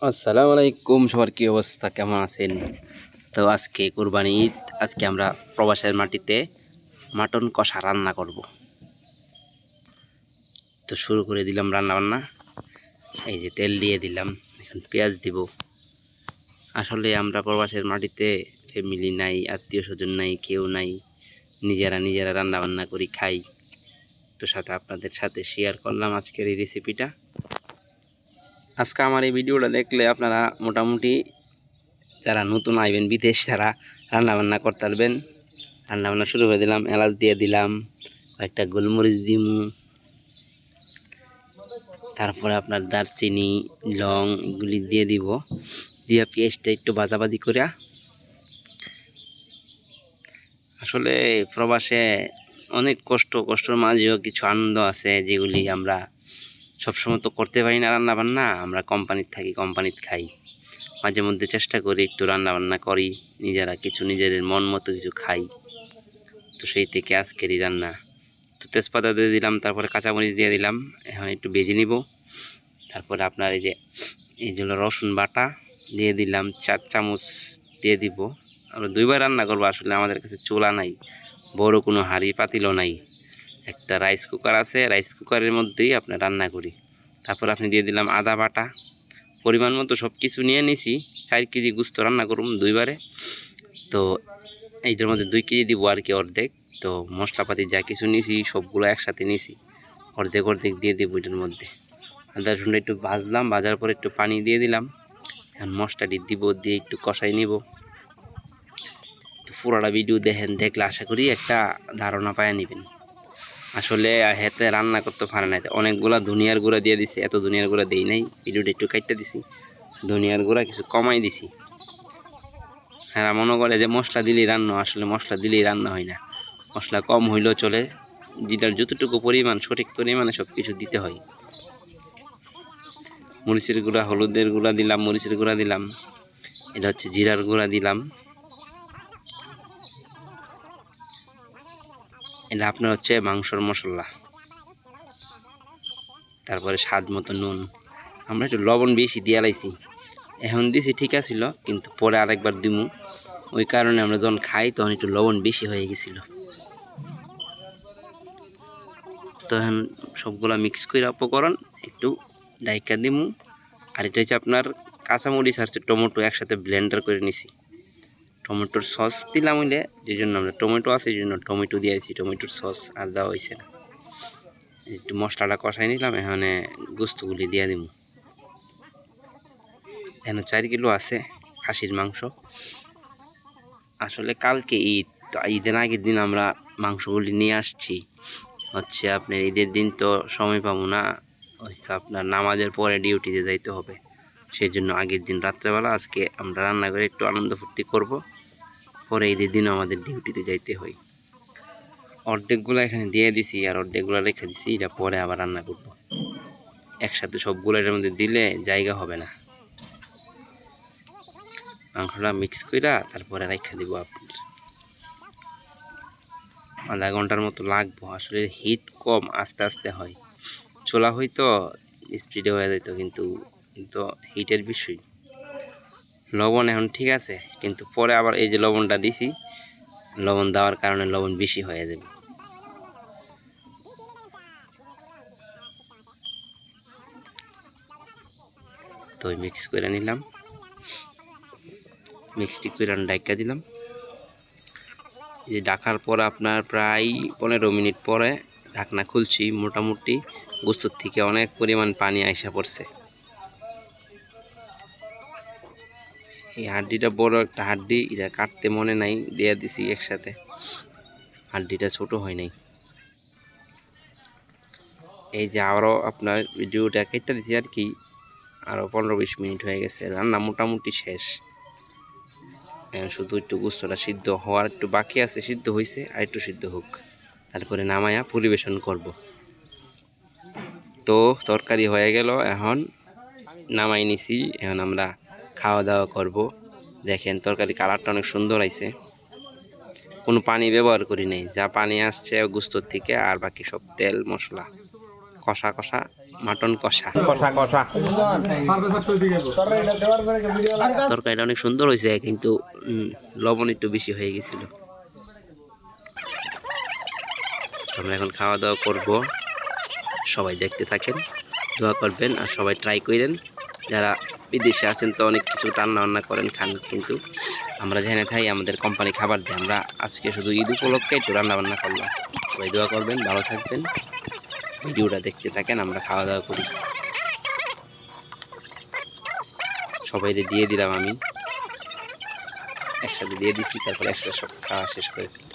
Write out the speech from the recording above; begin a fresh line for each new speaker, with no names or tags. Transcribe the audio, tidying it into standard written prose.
আসসালামু আলাইকুম, সবার কি অবস্থা, কেমন আছেন? তো আজকে কুরবানি ঈদ। আজকে আমরা প্রবাসের মাটিতে মাটন কষা রান্না করব। তো শুরু করে দিলাম রান্না বান্না। এই যে তেল দিয়ে দিলাম, এখন পেঁয়াজ দিব। আসলে আমরা প্রবাসের মাটিতে ফ্যামিলি নাই, আত্মীয় স্বজন নাই, কেউ নাই, নিজেরা রান্না বান্না করি খাই। তো সাথে আপনাদের সাথে শেয়ার করলাম আজকের এই রেসিপিটা। আজকে আমার এই ভিডিওটা দেখলে আপনারা মোটামুটি যারা নতুন আইবেন বিদেশ, তারা রান্নাবান্না করতে পারবেন। রান্নাবান্না শুরু করে দিলাম, এলাচ দিয়ে দিলাম, কয়েকটা গোলমরিচ দিমু, তারপরে আপনার দারচিনি, লং এগুলি দিয়ে দিব। দিয়ে পেঁয়াজটা একটু ভাজাভাজি করে, আসলে প্রবাসে অনেক কষ্টর মাঝেও কিছু আনন্দ আছে, যেগুলি আমরা সবসময় তো করতে পারি না। রান্নাবান্না আমরা কোম্পানিতে থাকি, কোম্পানিতে খাই। মাঝে মধ্যে চেষ্টা করি একটু রান্নাবান্না করি, নিজেরা কিছু নিজেদের মন মতো কিছু খাই। তো সেই থেকে আজকেরই রান্না। তো তেজপাতা দিয়ে দিলাম, তারপরে কাঁচামরিচ দিয়ে দিলাম। এখন একটু ভেজে নিব। তারপরে আপনার এই যে রসুন বাটা দিয়ে দিলাম, 4 চামচ দিয়ে দিব। আমরা 2বার রান্না করবো, আসলে আমাদের কাছে চুলা নাই, বড় কোনো হাঁড়ি পাতিলও নাই। একটা রাইস কুকার আছে, রাইস কুকারের মধ্যেই আপনার রান্না করি। তারপর আপনি দিয়ে দিলাম আদা বাটা, পরিমাণ মতো সব কিছু নিয়ে নিছি। 4 কেজি গোস্ত রান্না করুন 2বারে। তো এইটার মধ্যে 2 কেজি দিব আর কি, অর্ধেক। তো মশলাপাতি যা কিছু নিছি সবগুলো একসাথে নিছি, অর্ধেক দিয়ে দিব এটার মধ্যে। আদা রসুনটা একটু ভাজলাম, ভাজার পর একটু পানি দিয়ে দিলাম। এখন মশলাটি দিব, দিয়ে একটু কষাই নিব। তো পুরোটা ভিডিও দেখলে আশা করি একটা ধারণা পায় নেবেন। আসলে হাতে রান্না করতে পারে না, অনেকগুলা ধনিয়ার গুঁড়া দিয়ে দিছি, এত ধনিয়ার গুঁড়া দেই নাই, ভিডিওটা একটু কাটতে দিছি, ধনিয়ার গুঁড়া কিছু কমাই দিছি। হ্যাঁ, মনে করে যে মশলা দিলেই রান্না, আসলে মশলা দিলেই রান্না হয় না, মশলা কম হইলেও চলে। যেটার যতটুকু পরিমাণ, সঠিক পরিমাণে সব কিছু দিতে হয়। মরিচের গুঁড়া, হলুদের গুঁড়া দিলাম, মরিচের গুঁড়া দিলাম, এটা হচ্ছে জিরার গুঁড়া দিলাম। এটা আপনার হচ্ছে মাংসর মশলা। তারপরে স্বাদ মতো নুন। আমরা একটু লবণ বেশি দিয়ে লাইছি, এখন দিছি ঠিক আছিল, কিন্তু পরে আরেকবার দিমু। ওই কারণে আমরা যখন খাই তখন একটু লবণ বেশি হয়ে গেছিল। তো এখন সবগুলা মিক্স করে উপকরণ একটু ডাইকা দিমু। আর এটা হচ্ছে আপনার কাঁচামরিচ আর টমেটো একসাথে ব্লেন্ডার করে নিছি। টমেটোর সস দিলাম হইলে, যে জন্য আমরা টমেটো আছে এই জন্য টমেটো দিয়েছি, টমেটোর সস আর দেওয়া হয়েছে না। একটু মশলাটা কষাই নিলাম, এখানে গোস্তগুলি দিয়ে দিব। এখানে 4 কিলো আছে খাসির মাংস। আসলে কালকে ঈদ, তো ঈদের আগের দিন আমরা মাংসগুলি নিয়ে আসছি। হচ্ছে আপনার ঈদের দিন তো সময় পাবো না, হচ্ছে আপনার নামাজের পরে ডিউটিতে যাইতে হবে। সেই জন্য আগের দিন রাত্রেবেলা আজকে আমরা রান্না করে একটু আনন্দ ফুর্তি করবো। পরে ঈদের দিন আমাদের ডিউটিতে যাইতে হয়। অর্ধেকগুলো এখানে দিয়ে দিছি, আর অর্ধেকগুলো রেখে দিছি, এটা পরে আবার রান্না করব। একসাথে সবগুলো এটার মধ্যে দিলে জায়গা হবে না। মাংসটা মিক্স করে তারপরে রেখে দিব আপনার। আধা ঘন্টার মতো লাগবো, আসলে হিট কম, আস্তে আস্তে হয়। চোলা হয়তো স্পিডে হয়ে যেত, কিন্তু হিটের বিষয়। লবণ এখন ঠিক আছে, কিন্তু পরে আবার এই যে লবণটা দিছি, লবণ দেওয়ার কারণে লবণ বেশি হয়ে যাবে। তো মিক্স করে নিলাম, মিক্সটি করে ডাইকা দিলাম। এই যে ডাকার পর আপনার প্রায় 15 মিনিট পরে ঢাকনা খুলছি, মোটামুটি গোস্তর থেকে অনেক পরিমাণ পানি আইসা পড়ছে। এই হাড্ডিটা বড় একটা হাড্ডি, এটা কাটতে মনে নাই, দিয়ে দিছি একসাথে, হাড্ডিটা ছোট হয় নাই। এই যে আরও আপনার ভিডিওটা কেটে দিছি আর কি, আরও 15-20 মিনিট হয়ে গেছে, রান্না মোটামুটি শেষ। শুধু একটু গোস্তটা সিদ্ধ হওয়ার একটু বাকি আছে, সিদ্ধ হয়েছে, আর একটু সিদ্ধ হোক, তারপরে নামায়া পরিবেশন করব। তো তরকারি হয়ে গেল, এখন নামাই নিছি, এখন আমরা খাওয়া দাওয়া করব। দেখেন তরকারি কালারটা অনেক সুন্দর আইছে, কোনো পানি ব্যবহার করি নাই, যা পানি আসছে গোস্তর থেকে, আর বাকি সব তেল মশলা। কষা কষা মাটন কষা কষা কষা তরকারিটা অনেক সুন্দর হয়েছে, কিন্তু লবণ একটু বেশি হয়ে গেছিল। আমরা এখন খাওয়া দাওয়া করব, সবাই দেখতে থাকেন, দোয়া করবেন আর সবাই ট্রাই করেন। যারা বিদেশে আছেন তো অনেক কিছু রান্না বান্না করেন, খান, কিন্তু আমরা যেখানে থাকি আমাদের কোম্পানি খাবার দেয়। আমরা আজকে শুধু ঈদ উপলক্ষে একটু রান্না বান্না করলাম। সবাই দোয়া করবেন, ভালো থাকবেন, ভিডিওটা দেখতে থাকেন, আমরা খাওয়া দাওয়া করি। সবাই দিয়ে দিলাম, আমি একসাথে দিয়ে দিচ্ছি, তারপর একসাথে সব খাওয়া শেষ করে ফেলি।